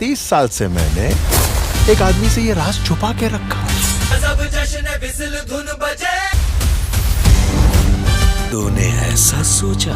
30 साल से मैंने एक आदमी से ये राज छुपा के रखा। तूने ऐसा सोचा?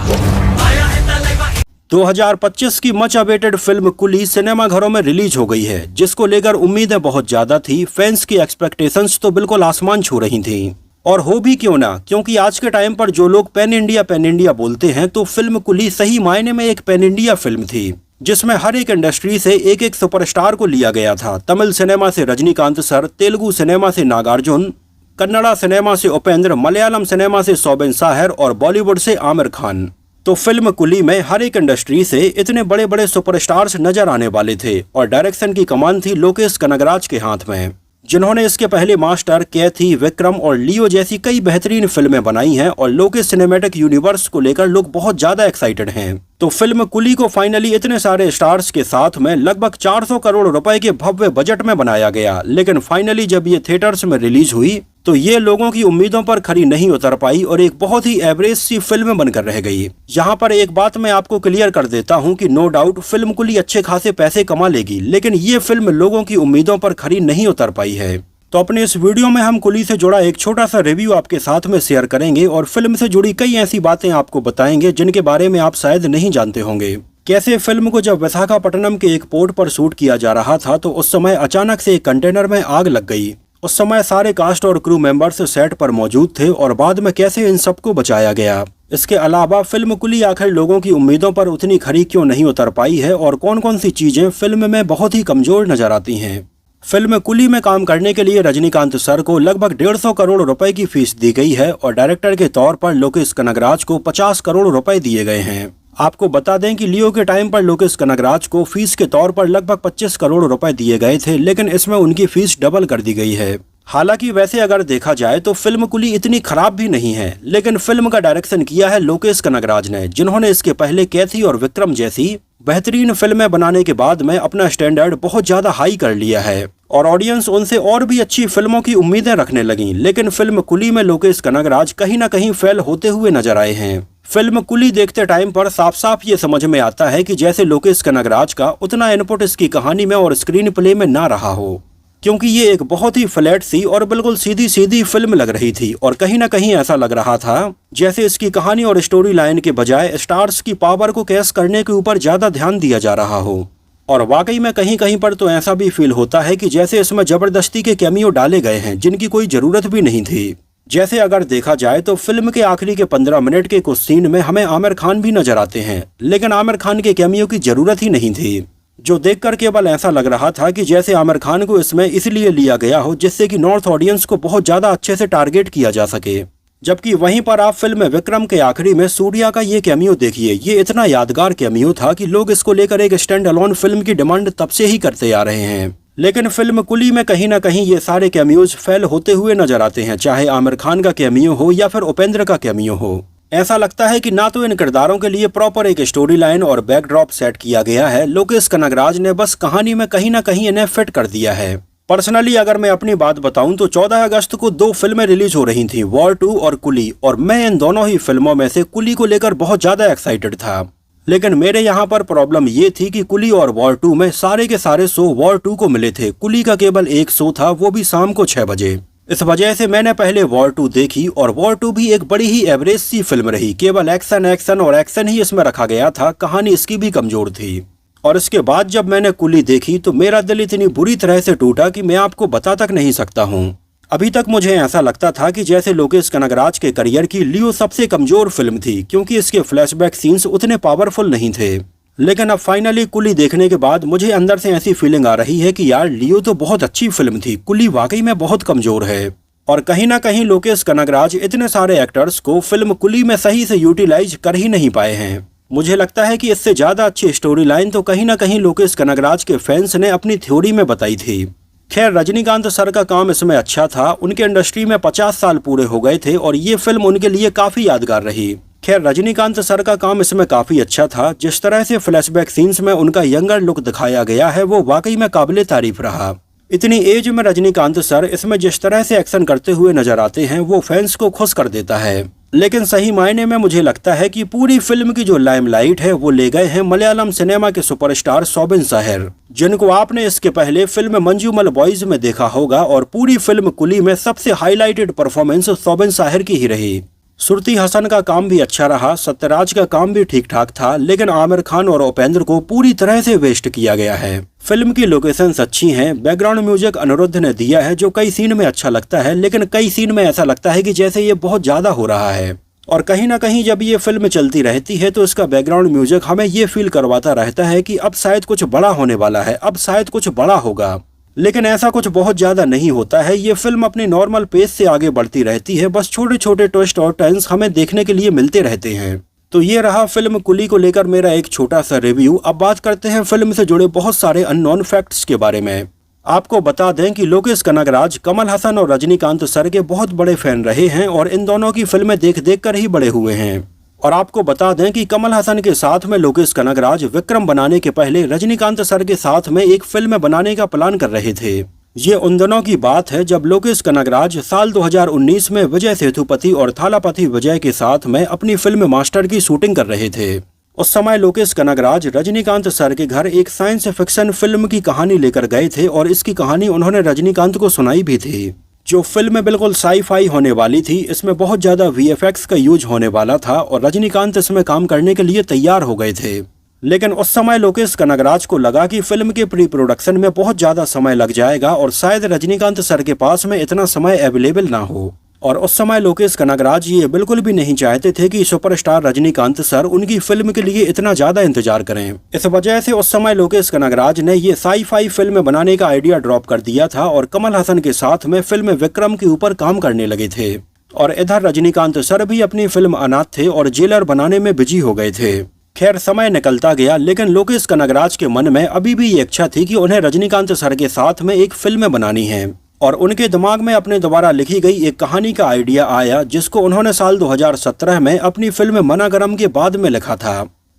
2025 की मच अवेटेड फिल्म कुली सिनेमा घरों में रिलीज हो गई है, जिसको लेकर उम्मीदें बहुत ज्यादा थी। फैंस की एक्सपेक्टेशंस तो बिल्कुल आसमान छू रही थी। और हो भी क्यों ना, क्योंकि आज के टाइम पर जो लोग पैन इंडिया बोलते हैं, तो फिल्म कुली सही मायने में एक पैन इंडिया फिल्म थी, जिसमें हर एक इंडस्ट्री से एक एक सुपरस्टार को लिया गया था। तमिल सिनेमा से रजनीकांत सर, तेलुगु सिनेमा से नागार्जुन, कन्नड़ा सिनेमा से उपेंद्र, मलयालम सिनेमा से सोबेन साहर और बॉलीवुड से आमिर खान। तो फिल्म कुली में हर एक इंडस्ट्री से इतने बड़े बड़े सुपरस्टार्स नजर आने वाले थे और डायरेक्शन की कमान थी लोकेश कनगराज के हाथ में, जिन्होंने इसके पहले मास्टर, कैथी, विक्रम और लियो जैसी कई बेहतरीन फिल्में बनाई हैं। और लोकेश सिनेमैटिक यूनिवर्स को लेकर लोग बहुत ज्यादा एक्साइटेड हैं। तो फिल्म कुली को फाइनली इतने सारे स्टार्स के साथ में लगभग 400 करोड़ रुपए के भव्य बजट में बनाया गया। लेकिन फाइनली जब ये थिएटर्स में रिलीज हुई तो ये लोगों की उम्मीदों पर खरी नहीं उतर पाई और एक बहुत ही एवरेज सी फिल्म बनकर रह गई। यहाँ पर एक बात मैं आपको क्लियर कर देता हूँ कि नो डाउट फिल्म कुली अच्छे खासे पैसे कमा लेगी, लेकिन ये फिल्म लोगों की उम्मीदों पर खरी नहीं उतर पाई है। तो अपने इस वीडियो में हम कुली से जुड़ा एक छोटा सा रिव्यू आपके साथ में शेयर करेंगे और फिल्म से जुड़ी कई ऐसी बातें आपको बताएंगे जिनके बारे में आप शायद नहीं जानते होंगे। कैसे फिल्म को जब विशाखापट्टनम के एक पोर्ट पर शूट किया जा रहा था तो उस समय अचानक से एक कंटेनर में आग लग गई। उस समय सारे कास्ट और क्रू मेंबर्स सेट पर मौजूद थे और बाद में कैसे इन सबको बचाया गया। इसके अलावा फिल्म कुली आखिर लोगों की उम्मीदों पर उतनी खरी क्यों नहीं उतर पाई है और कौन कौन सी चीजें फिल्म में बहुत ही कमजोर नजर आती हैं। फिल्म कुली में काम करने के लिए रजनीकांत सर को लगभग 150 करोड़ रुपए की फीस दी गई है और डायरेक्टर के तौर पर लोकेश कनगराज को 50 करोड़ रुपए दिए गए हैं। आपको बता दें कि लियो के टाइम पर लोकेश कनगराज को फीस के तौर पर लगभग 25 करोड़ रुपए दिए गए थे, लेकिन इसमें उनकी फीस डबल कर दी गई है। हालांकि वैसे अगर देखा जाए तो फिल्म कुली इतनी खराब भी नहीं है, लेकिन फिल्म का डायरेक्शन किया है लोकेश कनगराज ने, जिन्होंने इसके पहले कैथी और विक्रम जैसी बेहतरीन फिल्में बनाने के बाद में अपना स्टैंडर्ड बहुत ज्यादा हाई कर लिया है और ऑडियंस उनसे और भी अच्छी फिल्मों की उम्मीदें रखने लगी। लेकिन फिल्म कुली में लोकेश कनगराज कहीं ना कहीं फेल होते हुए नजर आए हैं। फिल्म कुली देखते टाइम पर साफ साफ ये समझ में आता है कि जैसे लोकेश कनगराज का उतना इनपुट इसकी कहानी में और स्क्रीन प्ले में ना रहा हो, क्योंकि ये एक बहुत ही फ्लैट सी और बिल्कुल सीधी सीधी फिल्म लग रही थी और कहीं ना कहीं ऐसा लग रहा था जैसे इसकी कहानी और स्टोरी लाइन के बजाय स्टार्स की पावर को कैश करने के ऊपर ज्यादा ध्यान दिया जा रहा हो। और वाकई में कहीं कहीं पर तो ऐसा भी फील होता है कि जैसे इसमें जबरदस्ती के कैमियो डाले गए हैं जिनकी कोई जरूरत भी नहीं थी। जैसे अगर देखा जाए तो फिल्म के आखिरी के 15 मिनट के कुछ सीन में हमें आमिर खान भी नजर आते हैं, लेकिन आमिर खान के कैमियो की जरूरत ही नहीं थी, जो देखकर केवल ऐसा लग रहा था कि जैसे आमिर खान को इसमें इसलिए लिया गया हो जिससे कि नॉर्थ ऑडियंस को बहुत ज्यादा अच्छे से टारगेट किया जा सके। जबकि वहीं पर आप फिल्म विक्रम के आखिरी में सूर्या का ये कैमियो देखिए, ये इतना यादगार कैमियो था कि लोग इसको लेकर एक स्टैंड अलोन फिल्म की डिमांड तब से ही करते आ रहे हैं। लेकिन फिल्म कुली में कहीं ना कहीं ये सारे कैमियोज फेल होते हुए नजर आते हैं, चाहे आमिर खान का कैमियो हो या फिर उपेंद्र का कैमियो हो। ऐसा लगता है कि ना तो इन किरदारों के लिए प्रॉपर एक स्टोरी लाइन और बैकड्रॉप सेट किया गया है, लोकेश कनगराज ने बस कहानी में कहीं ना कहीं इन्हें फिट कर दिया है। पर्सनली अगर मैं अपनी बात बताऊं तो 14 अगस्त को 2 फिल्में रिलीज हो रही थी, वॉर 2 और कुली, और मैं इन दोनों ही फिल्मों में से कुली को लेकर बहुत ज्यादा एक्साइटेड था। लेकिन मेरे यहाँ पर प्रॉब्लम ये थी कि कुली और वॉर 2 में सारे के सारे शो वॉर 2 को मिले थे। कुली का केवल एक शो था, वो भी शाम को 6 बजे। इस वजह से मैंने पहले वॉर 2 देखी और वॉर 2 भी एक बड़ी ही एवरेज सी फिल्म रही। केवल एक्शन और एक्शन ही इसमें रखा गया था, कहानी इसकी भी कमजोर थी। और इसके बाद जब मैंने कुली देखी तो मेरा दिल इतनी बुरी तरह से टूटा कि मैं आपको बता तक नहीं सकता हूँ। अभी तक मुझे ऐसा लगता था कि जैसे लोकेश कनगराज के करियर की लियो सबसे कमजोर फिल्म थी, क्योंकि इसके फ्लैशबैक सीन्स उतने पावरफुल नहीं थे। लेकिन अब फाइनली कुली देखने के बाद मुझे अंदर से ऐसी फीलिंग आ रही है कि यार लियो तो बहुत अच्छी फिल्म थी, कुली वाकई में बहुत कमजोर है। और कहीं ना कहीं लोकेश कनगराज इतने सारे एक्टर्स को फिल्म कुली में सही से यूटिलाइज कर ही नहीं पाए हैं। मुझे लगता है कि इससे ज्यादा अच्छी स्टोरी लाइन तो कहीं ना कहीं लोकेश कनगराज के फैंस ने अपनी थ्योरी में बताई थी। खैर, रजनीकांत सर का काम इसमें अच्छा था, उनके इंडस्ट्री में 50 साल पूरे हो गए थे और ये फिल्म उनके लिए काफी यादगार रही। खैर, रजनीकांत सर का काम इसमें काफी अच्छा था। जिस तरह से फ्लैशबैक सीन्स में उनका यंगर लुक दिखाया गया है वो वाकई में काबिले तारीफ रहा। इतनी एज में रजनीकांत सर इसमें जिस तरह से एक्शन करते हुए नजर आते हैं वो फैंस को खुश कर देता है। लेकिन सही मायने में मुझे लगता है कि पूरी फिल्म की जो लाइमलाइट है वो ले गए हैं मलयालम सिनेमा के सुपरस्टार सोबिन साहिर, जिनको आपने इसके पहले फिल्म मंजूमल बॉयज में देखा होगा। और पूरी फिल्म कुली में सबसे हाईलाइटेड परफॉर्मेंस सोबिन साहिर की ही रही। सुरती हसन का काम भी अच्छा रहा, सत्यराज का काम भी ठीक ठाक था, लेकिन आमिर खान और उपेंद्र को पूरी तरह से वेस्ट किया गया है। फिल्म की लोकेशंस अच्छी हैं, बैकग्राउंड म्यूजिक अनिरुद्ध ने दिया है जो कई सीन में अच्छा लगता है, लेकिन कई सीन में ऐसा लगता है कि जैसे ये बहुत ज्यादा हो रहा है। और कहीं ना कहीं जब ये फिल्म चलती रहती है तो इसका बैकग्राउंड म्यूजिक हमें ये फील करवाता रहता है कि अब शायद कुछ बड़ा होने वाला है, अब शायद कुछ बड़ा होगा। लेकिन ऐसा कुछ बहुत ज्यादा नहीं होता है। ये फिल्म अपनी नॉर्मल पेस से आगे बढ़ती रहती है, बस छोटे छोटे ट्विस्ट और टर्न्स हमें देखने के लिए मिलते रहते हैं। तो ये रहा फिल्म कुली को लेकर मेरा एक छोटा सा रिव्यू। अब बात करते हैं फिल्म से जुड़े बहुत सारे अननोन फैक्ट्स के बारे में। आपको बता दें कि लोकेश कनगराज कमल हसन और रजनीकांत सर के बहुत बड़े फैन रहे हैं और इन दोनों की फिल्में देख देख कर ही बड़े हुए हैं। और आपको बता दें कि कमल हसन के साथ में लोकेश कनगराज विक्रम बनाने के पहले रजनीकांत सर के साथ में एक फिल्म बनाने का प्लान कर रहे थे। ये उन दिनों की बात है जब लोकेश कनगराज साल 2019 में विजय सेतुपति और थालापति विजय के साथ में अपनी फिल्म मास्टर की शूटिंग कर रहे थे। उस समय लोकेश कनगराज रजनीकांत सर के घर एक साइंस फिक्शन फिल्म की कहानी लेकर गए थे और इसकी कहानी उन्होंने रजनीकांत को सुनाई भी थी। जो फिल्म बिल्कुल साई-फाई होने वाली थी, इसमें बहुत ज्यादा वीएफएक्स का यूज होने वाला था और रजनीकांत इसमें काम करने के लिए तैयार हो गए थे। लेकिन उस समय लोकेश कनगराज को लगा कि फिल्म के प्री प्रोडक्शन में बहुत ज्यादा समय लग जाएगा और शायद रजनीकांत सर के पास में इतना समय अवेलेबल ना हो। और उस समय लोकेश कनगराज ये बिल्कुल भी नहीं चाहते थे कि सुपरस्टार रजनीकांत सर उनकी फिल्म के लिए इतना ज्यादा इंतजार करें। इस वजह से उस समय लोकेश कनगराज ने ये साई-फाई फिल्म बनाने का आइडिया ड्रॉप कर दिया था और कमल हसन के साथ में फिल्म विक्रम के ऊपर काम करने लगे थे। और इधर रजनीकांत सर भी अपनी फिल्म अनाथ थे और जेलर बनाने में बिजी हो गए थे। खैर समय निकलता गया, लेकिन लोकेश कनगराज के मन में अभी भी ये इच्छा थी कि उन्हें रजनीकांत सर के साथ में एक फिल्म बनानी है। और उनके दिमाग में अपने द्वारा लिखी गई एक कहानी का आइडिया आया, जिसको उन्होंने साल 2017 में अपनी फिल्म मनागरम के बाद में लिखा था।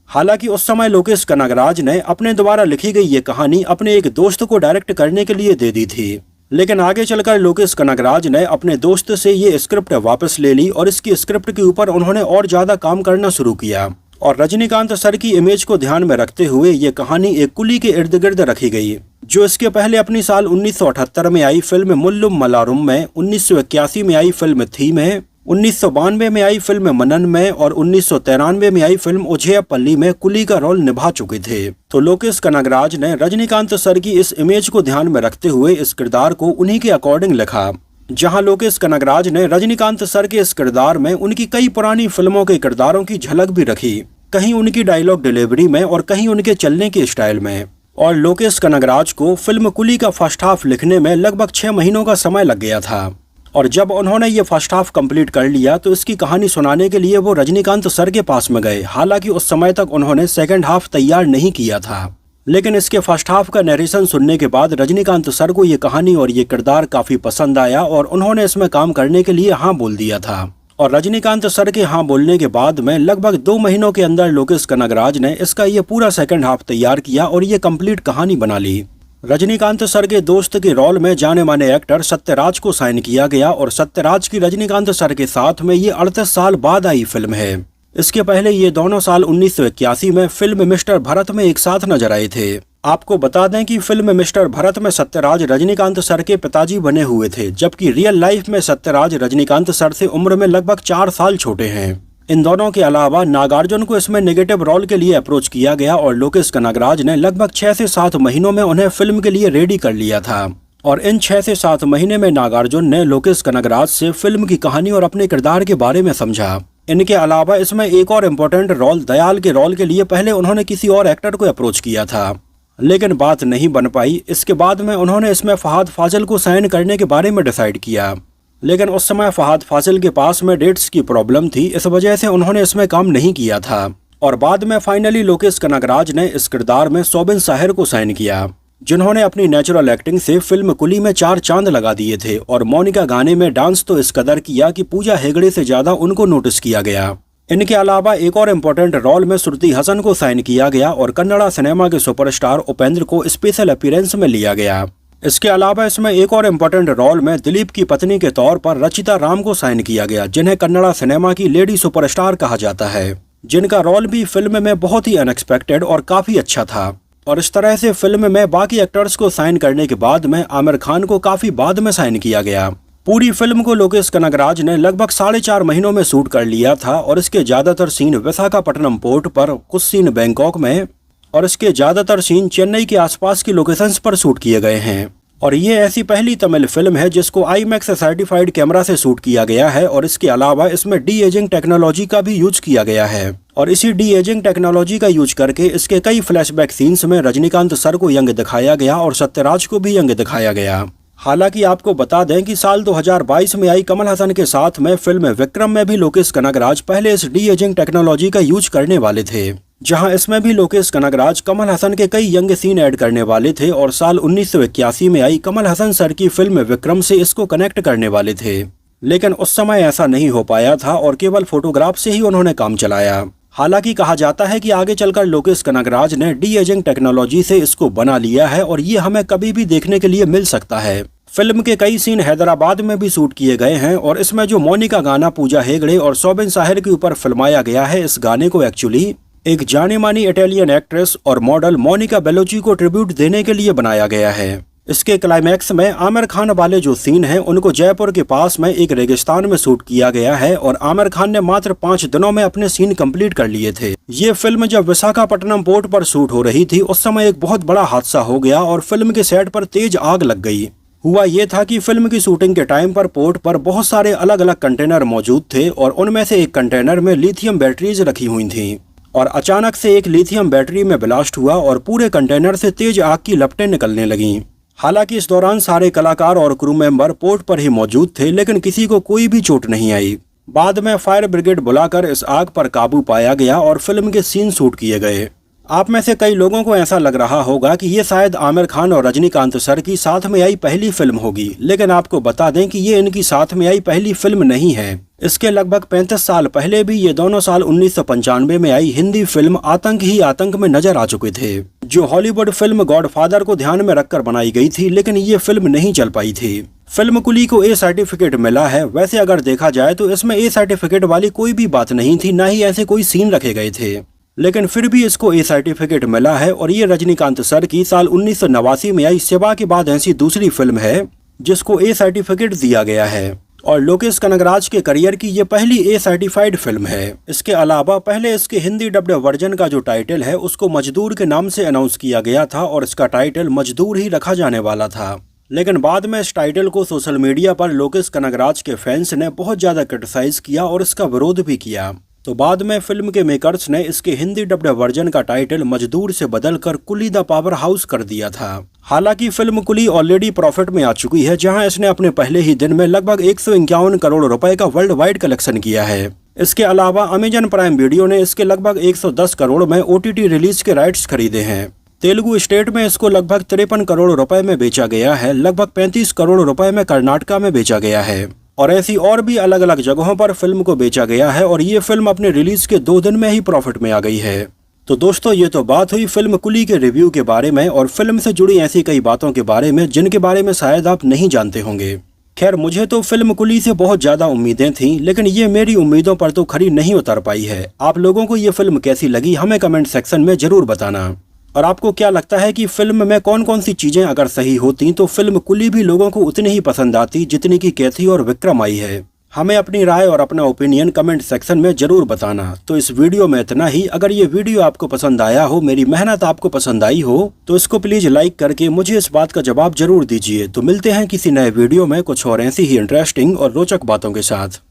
हालांकि उस समय लोकेश कनगराज ने अपने द्वारा लिखी गई ये कहानी अपने एक दोस्त को डायरेक्ट करने के लिए दे दी थी। लेकिन आगे चलकर लोकेश कनगराज ने अपने दोस्त से ये स्क्रिप्ट वापस ले ली और इसकी स्क्रिप्ट के ऊपर उन्होंने और ज्यादा काम करना शुरू किया। और रजनीकांत सर की इमेज को ध्यान में रखते हुए ये कहानी एक कुली के इर्द गिर्द रखी गई, जो इसके पहले अपनी साल 1978 में आई फिल्म मुल्लुम मलारुम में, 1981 में आई फिल्म थी में, 1992 में आई फिल्म मनन में और 1993 में आई फिल्म उझेयपल्ली में कुली का रोल निभा चुके थे। तो लोकेश कनगराज ने रजनीकांत सर की इस इमेज को ध्यान में रखते हुए इस किरदार को उन्हीं के अकॉर्डिंग लिखा। जहां लोकेश कनगराज ने रजनीकांत सर के इस किरदार में उनकी कई पुरानी फिल्मों के किरदारों की झलक भी रखी, कहीं उनकी डायलॉग डिलीवरी में और कहीं उनके चलने के स्टाइल में। और लोकेश कनगराज को फिल्म कुली का फर्स्ट हाफ लिखने में लगभग 6 महीनों का समय लग गया था। और जब उन्होंने ये फर्स्ट हाफ कंप्लीट कर लिया तो इसकी कहानी सुनाने के लिए वो रजनीकांत सर के पास में गए। हालांकि उस समय तक उन्होंने सेकंड हाफ तैयार नहीं किया था, लेकिन इसके फर्स्ट हाफ का नरेशन सुनने के बाद रजनीकांत सर को ये कहानी और ये किरदार काफी पसंद आया और उन्होंने इसमें काम करने के लिए हाँ बोल दिया था। और रजनीकांत सर के हाँ बोलने के बाद में लगभग 2 महीनों के अंदर लोकेश कनगराज ने इसका ये पूरा सेकंड हाफ तैयार किया और ये कंप्लीट कहानी बना ली। रजनीकांत सर के दोस्त के रोल में जाने माने एक्टर सत्यराज को साइन किया गया और सत्यराज की रजनीकांत सर के साथ में ये 38 साल बाद आई फिल्म है। इसके पहले ये दोनों साल 1981 में फिल्म मिस्टर भरत में एक साथ नजर आए थे। आपको बता दें कि फिल्म मिस्टर भरत में सत्यराज रजनीकांत सर के पिताजी बने हुए थे, जबकि रियल लाइफ में सत्यराज रजनीकांत सर से उम्र में लगभग 4 साल छोटे हैं। इन दोनों के अलावा नागार्जुन को इसमें नेगेटिव रोल के लिए अप्रोच किया गया और लोकेश कनगराज ने लगभग 6 से 7 महीनों में उन्हें फिल्म के लिए रेडी कर लिया था। और इन 6 से 7 महीने में नागार्जुन ने लोकेश कनगराज से फिल्म की कहानी और अपने किरदार के बारे में समझा। इनके अलावा इसमें एक और इम्पोर्टेंट रोल दयाल के रोल के लिए पहले उन्होंने किसी और एक्टर को अप्रोच किया था, लेकिन बात नहीं बन पाई। इसके बाद में उन्होंने इसमें फहाद फाजिल को साइन करने के बारे में डिसाइड किया, लेकिन उस समय फहाद फाजिल के पास में डेट्स की प्रॉब्लम थी, इस वजह से उन्होंने इसमें काम नहीं किया था। और बाद में फाइनली लोकेश कनगराज ने इस किरदार में सोबिन साहिर को साइन किया, जिन्होंने अपनी नेचुरल एक्टिंग से फिल्म कुली में 4 चांद लगा दिए थे। और मोनिका गाने में डांस तो इस कदर किया कि पूजा हेगड़े से ज्यादा उनको नोटिस किया गया। इनके अलावा एक और इम्पोर्टेंट रोल में श्रुति हसन को साइन किया गया और कन्नड़ा सिनेमा के सुपरस्टार उपेंद्र को स्पेशल अपीयरेंस में लिया गया। इसके अलावा इसमें एक और इम्पोर्टेंट रोल में दिलीप की पत्नी के तौर पर रचिता राम को साइन किया गया, जिन्हें कन्नड़ा सिनेमा की लेडी सुपरस्टार कहा जाता है, जिनका रोल भी फिल्म में बहुत ही अनएक्सपेक्टेड और काफी अच्छा था। और इस तरह से फिल्म में बाकी एक्टर्स को साइन करने के बाद में आमिर खान को काफी बाद में साइन किया गया। पूरी फिल्म को लोकेश कनगराज ने लगभग 4.5 महीनों में शूट कर लिया था और इसके ज्यादातर सीन विशाखापट्टनम पोर्ट पर, कुछ सीन बैंकॉक में और इसके ज्यादातर सीन चेन्नई के आसपास की लोकेशंस पर शूट किए गए हैं। और ये ऐसी पहली तमिल फिल्म है जिसको IMAX सर्टिफाइड कैमरा से शूट किया गया है और इसके अलावा इसमें डी एजिंग टेक्नोलॉजी का भी यूज किया गया है। और इसी डी एजिंग टेक्नोलॉजी का यूज करके इसके कई फ्लैशबैक सीन्स में रजनीकांत सर को यंग दिखाया गया और सत्यराज को भी यंग दिखाया गया। हालांकि आपको बता दें कि साल 2022 में आई कमल हसन के साथ में फिल्म विक्रम में भी लोकेश कनगराज पहले इस डी एजिंग टेक्नोलॉजी का यूज करने वाले थे, जहां इसमें भी लोकेश कनगराज कमल हसन के कई यंग सीन ऐड करने वाले थे और साल 1981 में आई कमल हसन सर की फिल्म विक्रम से इसको कनेक्ट करने वाले थे, लेकिन उस समय ऐसा नहीं हो पाया था और केवल फोटोग्राफ से ही उन्होंने काम चलाया। हालांकि कहा जाता है कि आगे चलकर लोकेश कनगराज ने डी एजिंग टेक्नोलॉजी से इसको बना लिया है और ये हमें कभी भी देखने के लिए मिल सकता है। फिल्म के कई सीन हैदराबाद में भी शूट किए गए हैं और इसमें जो मोनिका गाना पूजा हेगड़े और शोबिन साहिर के ऊपर फिल्माया गया है, इस गाने को एक्चुअली एक जानी मानी इटालियन एक्ट्रेस और मॉडल मोनिका बेलोची को ट्रिब्यूट देने के लिए बनाया गया है। इसके क्लाइमैक्स में आमिर खान वाले जो सीन हैं उनको जयपुर के पास में एक रेगिस्तान में शूट किया गया है और आमिर खान ने मात्र 5 दिनों में अपने सीन कंप्लीट कर लिए थे। ये फिल्म जब विशाखापट्टनम पोर्ट पर शूट हो रही थी उस समय एक बहुत बड़ा हादसा हो गया और फिल्म के सेट पर तेज आग लग गई। हुआ ये था कि फिल्म की शूटिंग के टाइम पर पोर्ट पर बहुत सारे अलग अलग कंटेनर मौजूद थे और उनमें से एक कंटेनर में लिथियम बैटरीज रखी हुई थी और अचानक से एक लिथियम बैटरी में ब्लास्ट हुआ और पूरे कंटेनर से तेज आग की लपटें निकलने लगीं। हालांकि इस दौरान सारे कलाकार और क्रू मेंबर पोर्ट पर ही मौजूद थे, लेकिन किसी को कोई भी चोट नहीं आई। बाद में फायर ब्रिगेड बुलाकर इस आग पर काबू पाया गया और फिल्म के सीन शूट किए गए। आप में से कई लोगों को ऐसा लग रहा होगा कि ये शायद आमिर खान और रजनीकांत सर की साथ में आई पहली फिल्म होगी, लेकिन आपको बता दें कि ये इनकी साथ में आई पहली फिल्म नहीं है। इसके लगभग 35 साल पहले भी ये दोनों साल 1995 में आई हिंदी फिल्म आतंक ही आतंक में नजर आ चुके थे, जो हॉलीवुड फिल्म गॉडफादर को ध्यान में रखकर बनाई गई थी, लेकिन ये फिल्म नहीं चल पाई थी। फिल्म कुली को ए सर्टिफिकेट मिला है। वैसे अगर देखा जाए तो इसमें ए सर्टिफिकेट वाली कोई भी बात नहीं थी, न ही ऐसे कोई सीन रखे गए थे, लेकिन फिर भी इसको ए सर्टिफिकेट मिला है। और ये रजनीकांत सर की साल 1989 में आई सेवा के बाद ऐसी दूसरी फिल्म है जिसको ए सर्टिफिकेट दिया गया है और लोकेश कनगराज के करियर की ये पहली ए सर्टिफाइड फिल्म है। इसके अलावा पहले इसके हिंदी डब्ड वर्जन का जो टाइटल है उसको मजदूर के नाम से अनाउंस किया गया था और इसका टाइटल मजदूर ही रखा जाने वाला था, लेकिन बाद में इस टाइटल को सोशल मीडिया पर लोकेश कनगराज के फैंस ने बहुत ज्यादा क्रिटिसाइज किया और इसका विरोध भी किया। तो बाद में फिल्म के मेकर्स ने इसके हिंदी डब्ड वर्जन का टाइटल मजदूर से बदलकर कुली द पावर हाउस कर दिया था। हालांकि फिल्म कुली ऑलरेडी प्रॉफिट में आ चुकी है, जहां इसने अपने पहले ही दिन में लगभग 151 करोड़ रुपए का वर्ल्ड वाइड कलेक्शन किया है। इसके अलावा अमेजन प्राइम वीडियो ने इसके लगभग 110 करोड़ में OTT रिलीज के राइट्स खरीदे हैं। तेलुगु स्टेट में इसको लगभग 53 करोड़ रुपए में बेचा गया है, लगभग 35 करोड़ रुपए में कर्नाटका में बेचा गया है और ऐसी और भी अलग अलग जगहों पर फिल्म को बेचा गया है और ये फिल्म अपने रिलीज के 2 दिन में ही प्रॉफिट में आ गई है। तो दोस्तों, ये तो बात हुई फिल्म कुली के रिव्यू के बारे में और फिल्म से जुड़ी ऐसी कई बातों के बारे में जिनके बारे में शायद आप नहीं जानते होंगे। खैर, मुझे तो फिल्म कुली से बहुत ज्यादा उम्मीदें थीं, लेकिन ये मेरी उम्मीदों पर तो खरी नहीं उतर पाई है। आप लोगों को ये फिल्म कैसी लगी हमें कमेंट सेक्शन में जरूर बताना। और आपको क्या लगता है कि फिल्म में कौन कौन सी चीजें अगर सही होती तो फिल्म कुली भी लोगों को उतनी ही पसंद आती जितनी की कैथी और विक्रम आई है। हमें अपनी राय और अपना ओपिनियन कमेंट सेक्शन में जरूर बताना। तो इस वीडियो में इतना ही। अगर ये वीडियो आपको पसंद आया हो, मेरी मेहनत आपको पसंद आई हो, तो इसको प्लीज लाइक करके मुझे इस बात का जवाब जरूर दीजिए। तो मिलते हैं किसी नए वीडियो में कुछ और ऐसी ही इंटरेस्टिंग और रोचक बातों के साथ।